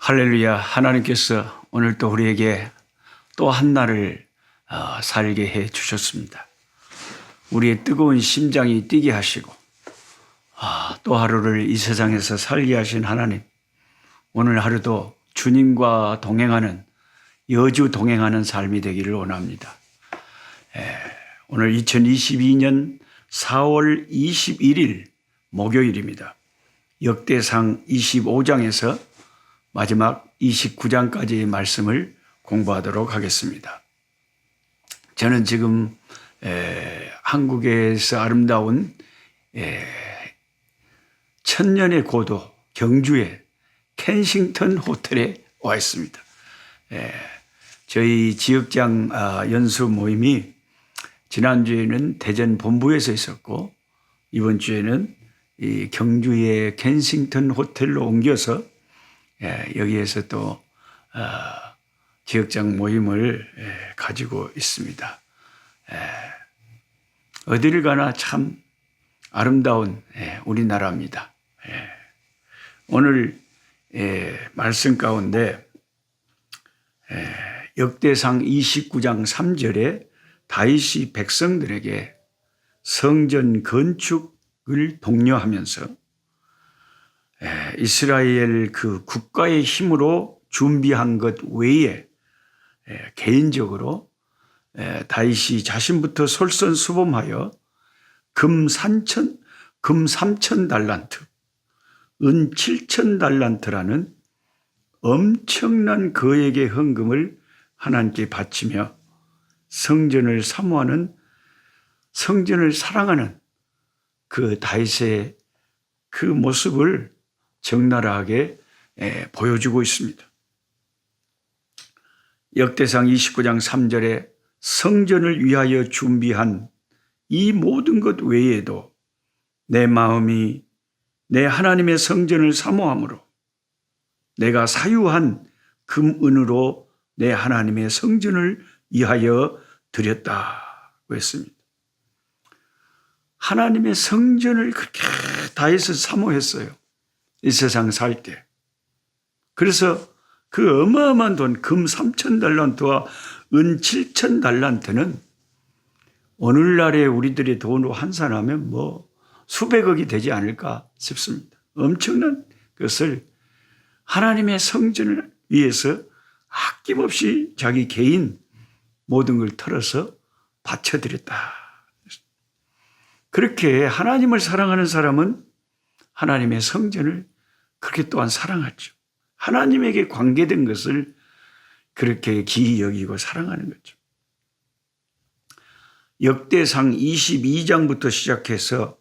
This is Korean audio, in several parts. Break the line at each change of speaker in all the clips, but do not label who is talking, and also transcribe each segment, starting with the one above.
할렐루야. 하나님께서 오늘 또 우리에게 또 한 날을 살게 해 주셨습니다. 우리의 뜨거운 심장이 뛰게 하시고 또 하루를 이 세상에서 살게 하신 하나님, 오늘 하루도 주님과 동행하는, 여주 동행하는 삶이 되기를 원합니다. 오늘 2022년 4월 21일 목요일입니다. 역대상 25장에서 마지막 29장까지의 말씀을 공부하도록 하겠습니다. 저는 지금 한국에서 아름다운 천년의 고도 경주의 켄싱턴 호텔에 와 있습니다. 저희 지역장 연수 모임이 지난주에는 대전 본부에서 있었고, 이번 주에는 이 경주의 켄싱턴 호텔로 옮겨서 여기에서 또 지역장 모임을 가지고 있습니다. 어디를 가나 참 아름다운 우리나라입니다. 오늘 말씀 가운데 역대상 29장 3절에 다윗이 백성들에게 성전 건축을 독려하면서 이스라엘 그 국가의 힘으로 준비한 것 외에 개인적으로 다윗이 자신부터 솔선수범하여 금 3천 달란트, 은 7천 달란트라는 엄청난 거액의 헌금을 하나님께 바치며 성전을 사모하는, 성전을 사랑하는 그 다윗의 그 모습을 적나라하게 보여주고 있습니다. 역대상 29장 3절에 성전을 위하여 준비한 이 모든 것 외에도 내 마음이 내 하나님의 성전을 사모함으로 내가 사유한 금 은으로 내 하나님의 성전을 위하여 드렸다고 했습니다. 하나님의 성전을 그렇게 다윗은 사모했어요. 이 세상 살 때. 그래서 그 어마어마한 돈, 금 3천 달란트와 은 7천 달란트는 오늘날의 우리들의 돈으로 환산하면 뭐 수백억이 되지 않을까 싶습니다. 엄청난 것을 하나님의 성전을 위해서 아낌없이 자기 개인 모든 걸 털어서 바쳐드렸다. 그렇게 하나님을 사랑하는 사람은 하나님의 성전을 그렇게 또한 사랑하죠. 하나님에게 관계된 것을 그렇게 기이 여기고 사랑하는 거죠. 역대상 22장부터 시작해서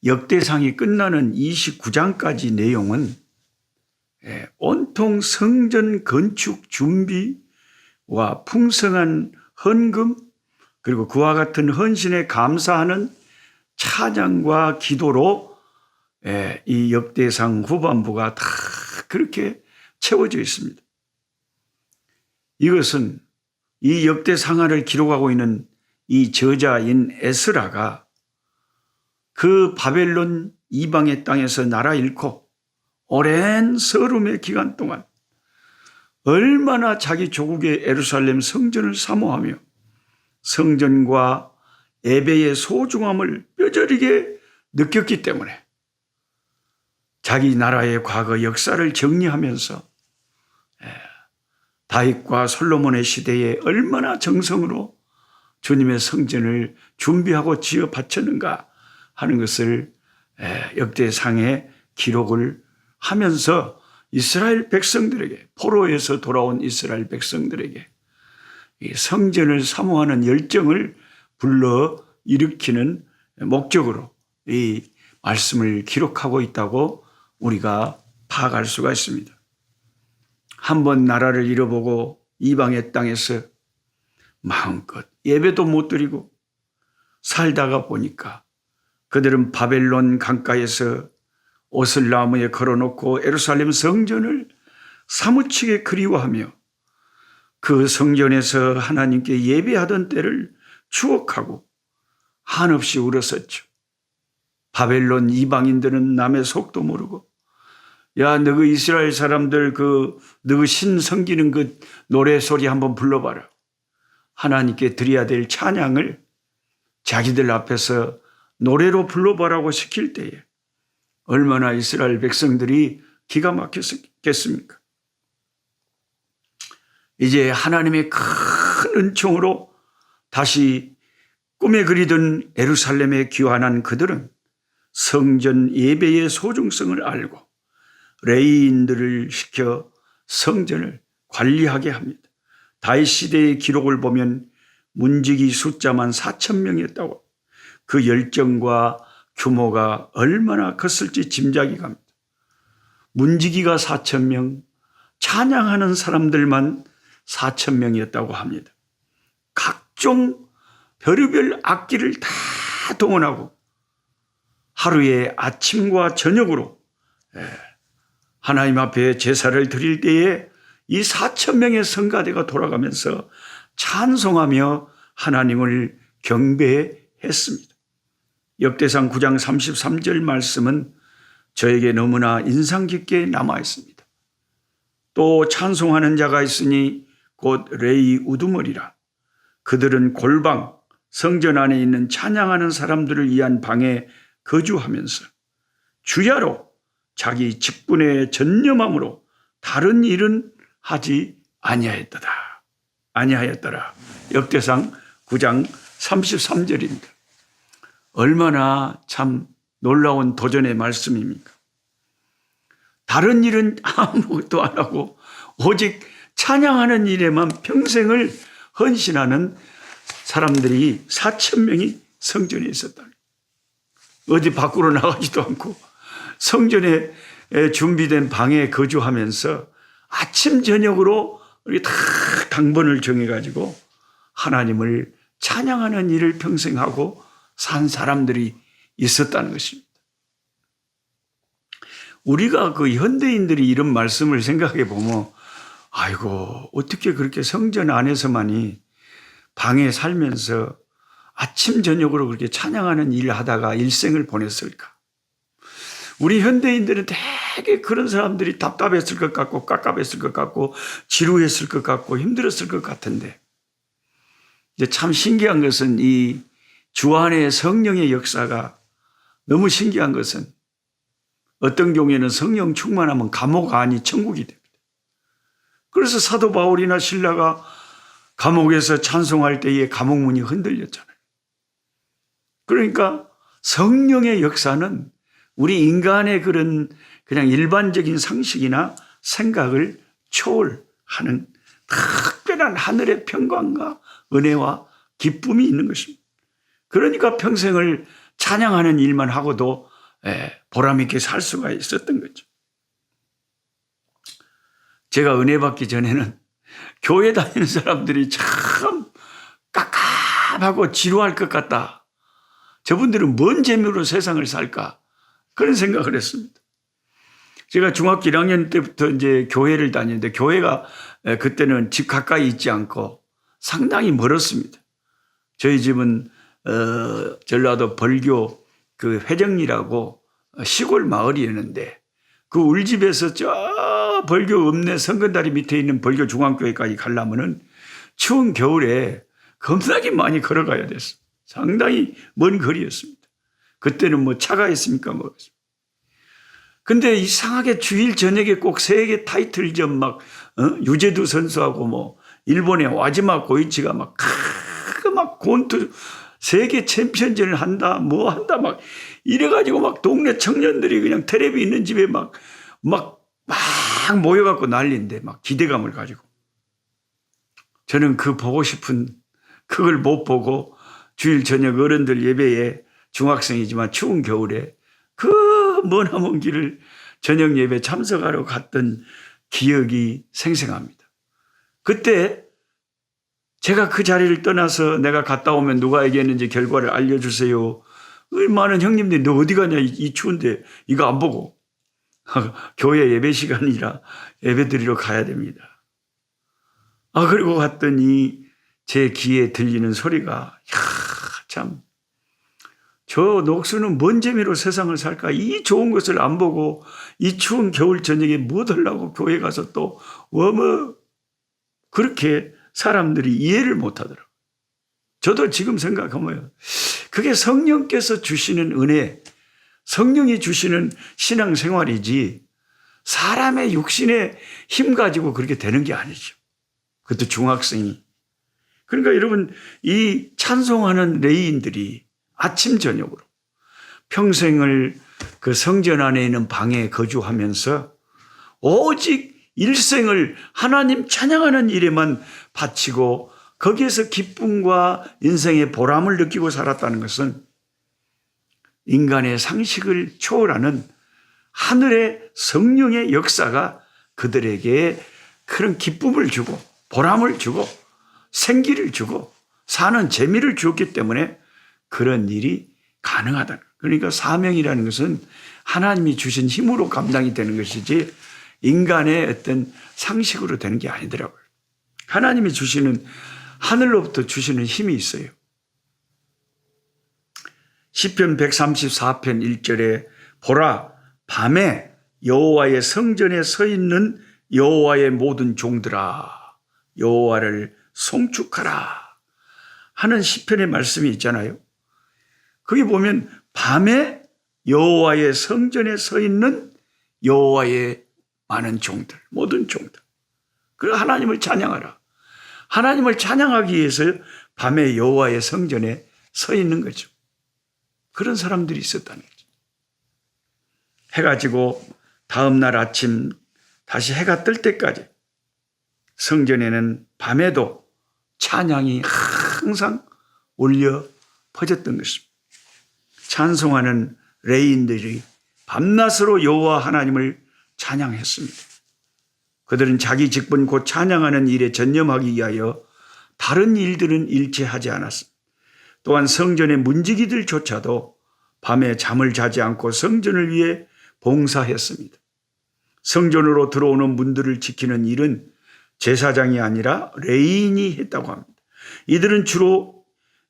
역대상이 끝나는 29장까지 내용은 온통 성전 건축 준비와 풍성한 헌금, 그리고 그와 같은 헌신에 감사하는 찬양과 기도로 이 역대상 후반부가 다 그렇게 채워져 있습니다. 이것은 이 역대상하를 기록하고 있는 이 저자인 에스라가 그 바벨론 이방의 땅에서 나라 잃고 오랜 서름의 기간 동안 얼마나 자기 조국의 예루살렘 성전을 사모하며 성전과 예배의 소중함을 뼈저리게 느꼈기 때문에 자기 나라의 과거 역사를 정리하면서 다윗과 솔로몬의 시대에 얼마나 정성으로 주님의 성전을 준비하고 지어 바쳤는가 하는 것을 역대상에 기록을 하면서 이스라엘 백성들에게, 포로에서 돌아온 이스라엘 백성들에게 이 성전을 사모하는 열정을 불러 일으키는 목적으로 이 말씀을 기록하고 있다고 우리가 파악할 수가 있습니다. 한번 나라를 잃어보고 이방의 땅에서 마음껏 예배도 못 드리고 살다가 보니까 그들은 바벨론 강가에서 옷을 나무에 걸어놓고 예루살렘 성전을 사무치게 그리워하며 그 성전에서 하나님께 예배하던 때를 추억하고 한없이 울었었죠. 바벨론 이방인들은 남의 속도 모르고 야, 너그 이스라엘 사람들 너그 신 섬기는 그 노래 소리 한번 불러봐라. 하나님께 드려야 될 찬양을 자기들 앞에서 노래로 불러보라고 시킬 때에 얼마나 이스라엘 백성들이 기가 막혔겠습니까? 이제 하나님의 큰 은총으로 다시 꿈에 그리던 예루살렘에 귀환한 그들은 성전 예배의 소중성을 알고 레위인들을 시켜 성전을 관리하게 합니다. 다윗 시대의 기록을 보면 문지기 숫자만 4,000명이었다고. 그 열정과 규모가 얼마나 컸을지 짐작이 갑니다. 문지기가 4,000명, 찬양하는 사람들만 4,000명이었다고 합니다. 각종 별의별 악기를 다 동원하고 하루에 아침과 저녁으로 하나님 앞에 제사를 드릴 때에 이 4,000명의 성가대가 돌아가면서 찬송하며 하나님을 경배했습니다. 역대상 9장 33절 말씀은 저에게 너무나 인상 깊게 남아 있습니다. 또 찬송하는 자가 있으니 곧 레위 우두머리라. 그들은 골방, 성전 안에 있는 찬양하는 사람들을 위한 방에 거주하면서 주야로 자기 직분에 전념함으로 다른 일은 하지 아니하였더라. 역대상 9장 33절입니다. 얼마나 참 놀라운 도전의 말씀입니까? 다른 일은 아무것도 안 하고 오직 찬양하는 일에만 평생을 헌신하는 사람들이 4,000명이 성전에 있었다. 어디 밖으로 나가지도 않고 성전에 준비된 방에 거주하면서 아침 저녁으로 이렇게 다 당번을 정해가지고 하나님을 찬양하는 일을 평생 하고 산 사람들이 있었다는 것입니다. 우리가 그 현대인들이 이런 말씀을 생각해 보면 아이고 어떻게 그렇게 성전 안에서만이 방에 살면서 아침 저녁으로 그렇게 찬양하는 일을 하다가 일생을 보냈을까? 우리 현대인들은 되게 그런 사람들이 답답했을 것 같고 깝깝했을 것 같고 지루했을 것 같고 힘들었을 것 같은데 이제 참 신기한 것은 이 주 안의 성령의 역사가 너무 신기한 것은 어떤 경우에는 성령 충만하면 감옥 안이 천국이 됩니다. 그래서 사도 바울이나 실라가 감옥에서 찬송할 때에 감옥문이 흔들렸잖아요. 그러니까 성령의 역사는 우리 인간의 그냥 일반적인 상식이나 생각을 초월하는 특별한 하늘의 평강과 은혜와 기쁨이 있는 것입니다. 그러니까 평생을 찬양하는 일만 하고도 보람 있게 살 수가 있었던 거죠. 제가 은혜 받기 전에는 교회 다니는 사람들이 참 깝깝하고 지루할 것 같다. 저분들은 뭔 재미로 세상을 살까? 그런 생각을 했습니다. 제가 중학교 1학년 때부터 이제 교회를 다니는데 교회가 그때는 집 가까이 있지 않고 상당히 멀었습니다. 저희 집은 전라도 벌교 그 회정리라고 시골 마을이었는데 그 우리 집에서 저 벌교 읍내 성근다리 밑에 있는 벌교 중앙교회까지 가려면은 추운 겨울에 겁나게 많이 걸어가야 됐어. 상당히 먼 거리였습니다. 그때는 뭐 차가 있습니까? 근데 이상하게 주일 저녁에 꼭 세계 타이틀전 유재두 선수하고 뭐 일본의 와지마 고이치가 막 권투 세계 챔피언전을 한다 뭐 한다 막 이래가지고 막 동네 청년들이 그냥 텔레비 있는 집에 막 모여갖고 난리인데 막 기대감을 가지고 저는 보고 싶은 그걸 못 보고 주일 저녁 어른들 예배에 중학생이지만 추운 겨울에 머나먼 길을 저녁 예배 참석하러 갔던 기억이 생생합니다. 그때 제가 그 자리를 떠나서 내가 갔다 오면 누가 얘기했는지 결과를 알려주세요. 많은 형님들이 너 어디 가냐 이 추운데 이거 안 보고 교회 예배 시간이라 예배 드리러 가야 됩니다. 그리고 갔더니 제 귀에 들리는 소리가 참 저 녹수는 뭔 재미로 세상을 살까? 이 좋은 것을 안 보고 이 추운 겨울 저녁에 뭐 하려고 교회 가서 또 워머 그렇게 사람들이 이해를 못 하더라고요. 저도 지금 생각하면 그게 성령께서 주시는 은혜, 성령이 주시는 신앙생활이지 사람의 육신의 힘 가지고 그렇게 되는 게 아니죠. 그것도 중학생이. 그러니까 여러분 이 찬송하는 레위인들이 아침 저녁으로 평생을 그 성전 안에 있는 방에 거주하면서 오직 일생을 하나님 찬양하는 일에만 바치고 거기에서 기쁨과 인생의 보람을 느끼고 살았다는 것은 인간의 상식을 초월하는 하늘의 성령의 역사가 그들에게 그런 기쁨을 주고 보람을 주고 생기를 주고 사는 재미를 주었기 때문에 그런 일이 가능하다. 그러니까 사명이라는 것은 하나님이 주신 힘으로 감당이 되는 것이지 인간의 어떤 상식으로 되는 게 아니더라고요. 하나님이 주시는 하늘로부터 주시는 힘이 있어요. 시편 134편 1절에 보라 밤에 여호와의 성전에 서 있는 여호와의 모든 종들아 여호와를 송축하라 하는 시편의 말씀이 있잖아요. 거기 보면 밤에 여호와의 성전에 서 있는 여호와의 많은 종들, 모든 종들. 그 하나님을 찬양하라. 하나님을 찬양하기 위해서 밤에 여호와의 성전에 서 있는 거죠. 그런 사람들이 있었다는 거죠. 해가 지고 다음 날 아침 다시 해가 뜰 때까지 성전에는 밤에도 찬양이 항상 울려 퍼졌던 것입니다. 찬송하는 레위인들이 밤낮으로 여호와 하나님을 찬양했습니다. 그들은 자기 직분 곧 찬양하는 일에 전념하기 위하여 다른 일들은 일체하지 않았습니다. 또한 성전의 문지기들조차도 밤에 잠을 자지 않고 성전을 위해 봉사했습니다. 성전으로 들어오는 문들을 지키는 일은 제사장이 아니라 레위인이 했다고 합니다. 이들은 주로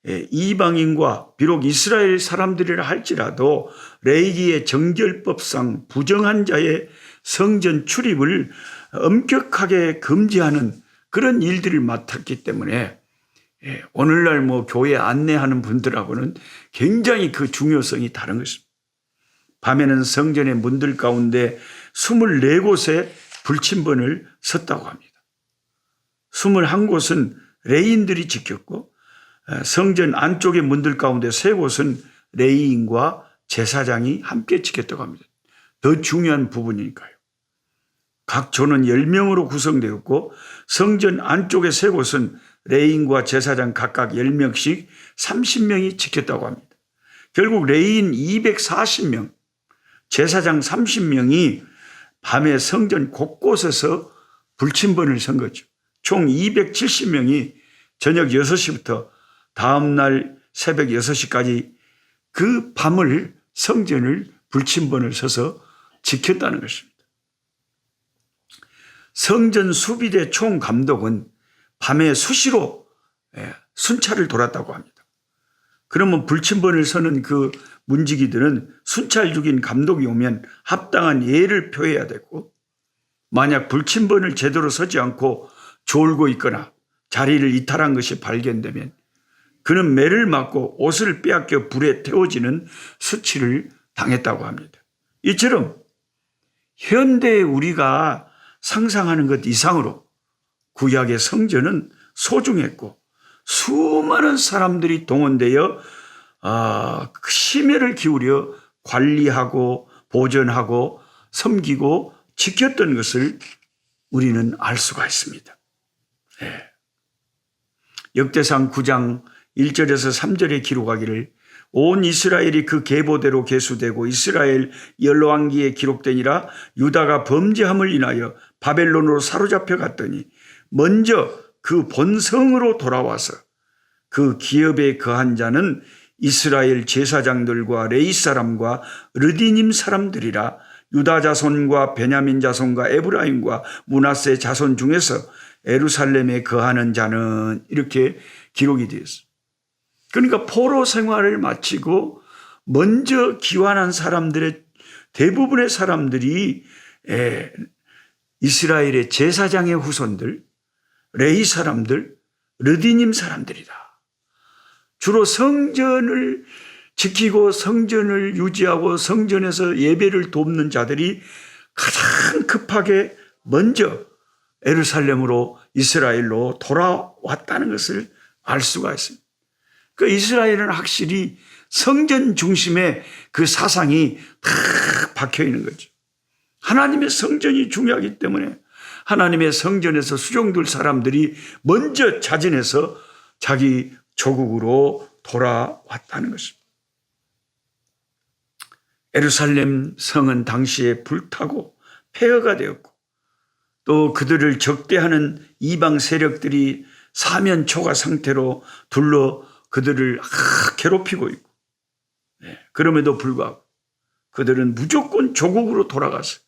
이방인과 비록 이스라엘 사람들이라 할지라도 레위기의 정결법상 부정한 자의 성전 출입을 엄격하게 금지하는 그런 일들을 맡았기 때문에 오늘날 뭐 교회 안내하는 분들하고는 굉장히 그 중요성이 다른 것입니다. 밤에는 성전의 문들 가운데 24곳에 불침번을 섰다고 합니다. 21곳은 레위인들이 지켰고 성전 안쪽의 문들 가운데 3곳은 레위인과 제사장이 함께 지켰다고 합니다. 더 중요한 부분이니까요. 각 조는 10명으로 구성되었고 성전 안쪽의 3곳은 레위인과 제사장 각각 10명씩 30명이 지켰다고 합니다. 결국 레위인 240명, 제사장 30명이 밤에 성전 곳곳에서 불침번을 선 거죠. 총 270명이 저녁 6시부터 다음날 새벽 6시까지 그 밤을 성전을 불침번을 서서 지켰다는 것입니다. 성전 수비대 총감독은 밤에 수시로 순찰을 돌았다고 합니다. 그러면 불침번을 서는 그 문지기들은 순찰 중인 감독이 오면 합당한 예를 표해야 되고 만약 불침번을 제대로 서지 않고 졸고 있거나 자리를 이탈한 것이 발견되면 그는 매를 맞고 옷을 빼앗겨 불에 태워지는 수치를 당했다고 합니다. 이처럼 현대의 우리가 상상하는 것 이상으로 구약의 성전은 소중했고 수많은 사람들이 동원되어 심혈을 기울여 관리하고 보존하고 섬기고 지켰던 것을 우리는 알 수가 있습니다. 네. 역대상 9장 1절에서 3절에 기록하기를 온 이스라엘이 그 계보대로 계수되고 이스라엘 열왕기에 기록되니라 유다가 범죄함을 인하여 바벨론으로 사로잡혀 갔더니 먼저 그 본성으로 돌아와서 그 기업에 거한 자는 이스라엘 제사장들과 레위 사람과 르디님 사람들이라 유다 자손과 베냐민 자손과 에브라임과 므낫세 자손 중에서 예루살렘에 거하는 자는 이렇게 기록이 되었습니다. 그러니까 포로 생활을 마치고 먼저 기환한 사람들의 대부분의 사람들이 이스라엘의 제사장의 후손들, 레위 사람들, 르디님 사람들이다. 주로 성전을 지키고 성전을 유지하고 성전에서 예배를 돕는 자들이 가장 급하게 먼저 예루살렘으로 이스라엘로 돌아왔다는 것을 알 수가 있습니다. 그 이스라엘은 확실히 성전 중심의 그 사상이 다 박혀 있는 거죠. 하나님의 성전이 중요하기 때문에 하나님의 성전에서 수종들 사람들이 먼저 자진해서 자기 조국으로 돌아왔다는 것입니다. 예루살렘 성은 당시에 불타고 폐허가 되었고 또 그들을 적대하는 이방 세력들이 사면초가 상태로 둘러 그들을 괴롭히고 있고 그럼에도 불구하고 그들은 무조건 조국으로 돌아가서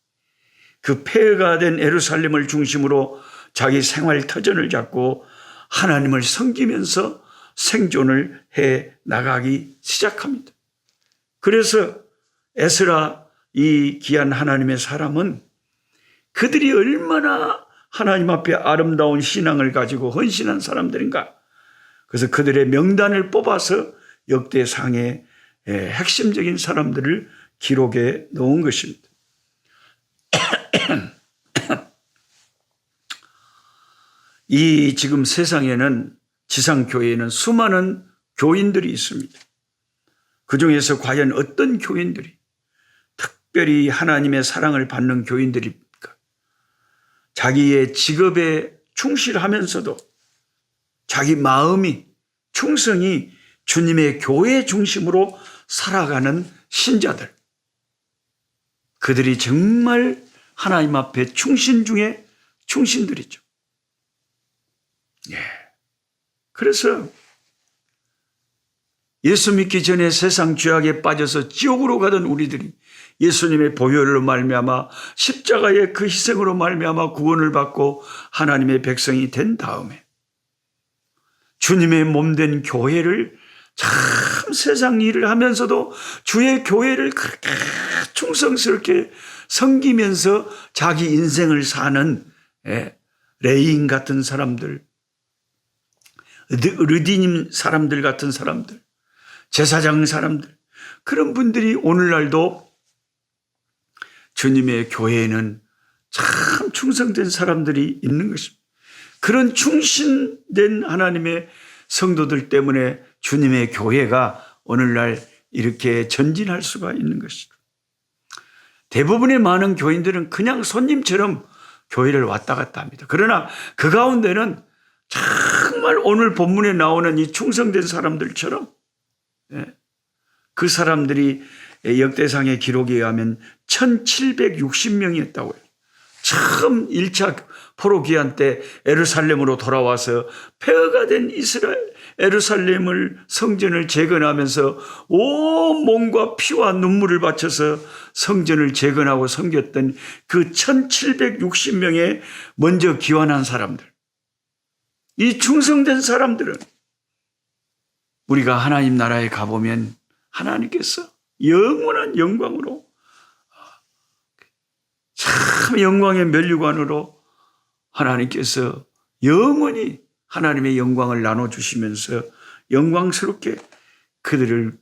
그 폐허가 된 예루살렘을 중심으로 자기 생활 터전을 잡고 하나님을 섬기면서 생존을 해 나가기 시작합니다. 그래서 에스라 이 귀한 하나님의 사람은 그들이 얼마나 하나님 앞에 아름다운 신앙을 가지고 헌신한 사람들인가. 그래서 그들의 명단을 뽑아서 역대상의 핵심적인 사람들을 기록해 놓은 것입니다. 이 지금 세상에는 지상교회에는 수많은 교인들이 있습니다. 그중에서 과연 어떤 교인들이 특별히 하나님의 사랑을 받는 교인들입니까? 자기의 직업에 충실하면서도 자기 마음이 충성이 주님의 교회 중심으로 살아가는 신자들. 그들이 정말 하나님 앞에 충신 중에 충신들이죠. 그래서 예수 믿기 전에 세상 죄악에 빠져서 지옥으로 가던 우리들이 예수님의 보혈로 말미암아 십자가의 그 희생으로 말미암아 구원을 받고 하나님의 백성이 된 다음에 주님의 몸된 교회를 참 세상 일을 하면서도 주의 교회를 그렇게 충성스럽게 섬기면서 자기 인생을 사는 레인 같은 사람들, 르디님 사람들 같은 사람들, 제사장 사람들, 그런 분들이 오늘날도 주님의 교회에는 참 충성된 사람들이 있는 것입니다. 그런 충신된 하나님의 성도들 때문에 주님의 교회가 오늘날 이렇게 전진할 수가 있는 것이죠. 대부분의 많은 교인들은 그냥 손님처럼 교회를 왔다 갔다 합니다. 그러나 그 가운데는 정말 오늘 본문에 나오는 이 충성된 사람들처럼 그 사람들이 역대상의 기록에 의하면 1760명이었다고요. 처음 1차 포로기한 때 예루살렘으로 돌아와서 폐허가 된 예루살렘을 성전을 재건하면서 온 몸과 피와 눈물을 바쳐서 성전을 재건하고 섬겼던 그 1760명의 먼저 기환한 사람들, 이 충성된 사람들은 우리가 하나님 나라에 가보면 하나님께서 영원한 영광으로 참 영광의 면류관으로 하나님께서 영원히 하나님의 영광을 나눠주시면서 영광스럽게 그들을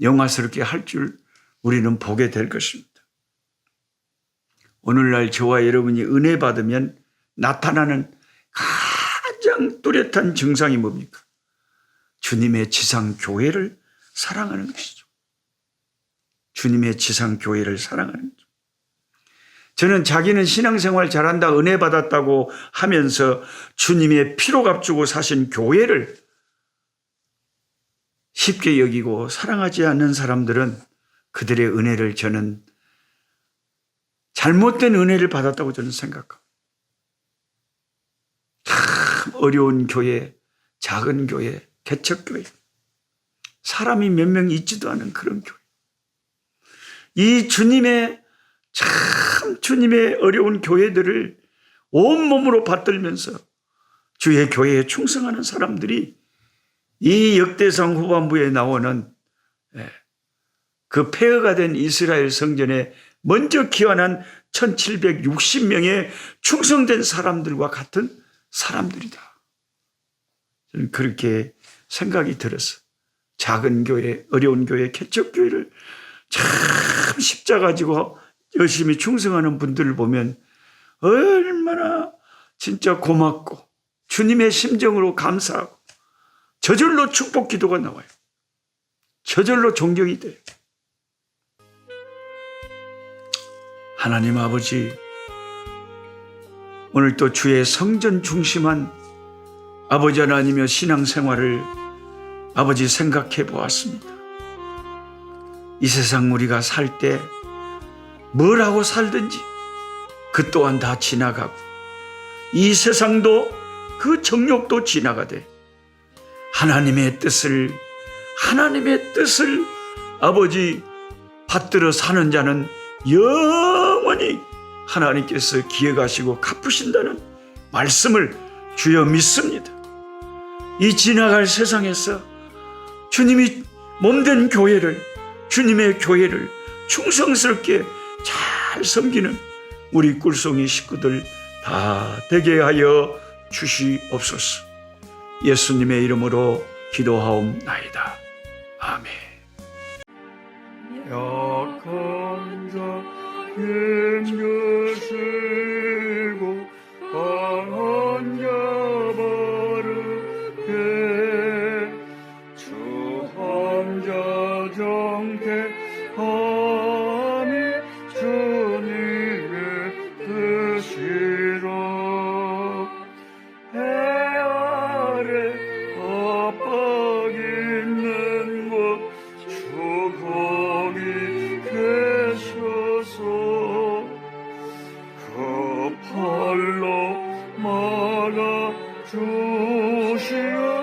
영화스럽게 할 줄 우리는 보게 될 것입니다. 오늘날 저와 여러분이 은혜 받으면 나타나는 가장 뚜렷한 증상이 뭡니까? 주님의 지상교회를 사랑하는 것이죠. 주님의 지상교회를 사랑하는 거죠. 저는 자기는 신앙생활 잘한다, 은혜 받았다고 하면서 주님의 피로 값주고 사신 교회를 쉽게 여기고 사랑하지 않는 사람들은 그들의 은혜를 저는 잘못된 은혜를 받았다고 저는 생각합니다. 참 어려운 교회, 작은 교회, 개척교회, 사람이 몇 명 있지도 않은 그런 교회. 이 주님의 어려운 교회들을 온몸으로 받들면서 주의 교회에 충성하는 사람들이 이 역대상 후반부에 나오는 그 폐허가 된 이스라엘 성전에 먼저 기원한 1760명의 충성된 사람들과 같은 사람들이다. 저는 그렇게 생각이 들어서 작은 교회, 어려운 교회, 개척교회를 참 십자가 지고 열심히 충성하는 분들을 보면 얼마나 진짜 고맙고 주님의 심정으로 감사하고 저절로 축복 기도가 나와요. 저절로 존경이 돼요. 하나님 아버지, 오늘 또 주의 성전 중심한 아버지 하나님의 신앙생활을 아버지 생각해 보았습니다. 이 세상 우리가 살 때 뭘 하고 살든지 그 또한 다 지나가고 이 세상도 그 정욕도 지나가되 하나님의 뜻을 아버지 받들어 사는 자는 영원히 하나님께서 기억하시고 갚으신다는 말씀을 주여 믿습니다. 이 지나갈 세상에서 주님이 몸된 교회를, 주님의 교회를 충성스럽게 잘 섬기는 우리 꿀송이 식구들 다 되게 하여 주시옵소서. 예수님의 이름으로 기도하옵나이다. 아멘.
약한 자 힘주시고 강한 자 바르게 주한 자 정케하니 주님의 뜻이라. 해 아래 압박 있는 곳 주 거기 계셔서 그 팔로 막아 주시오.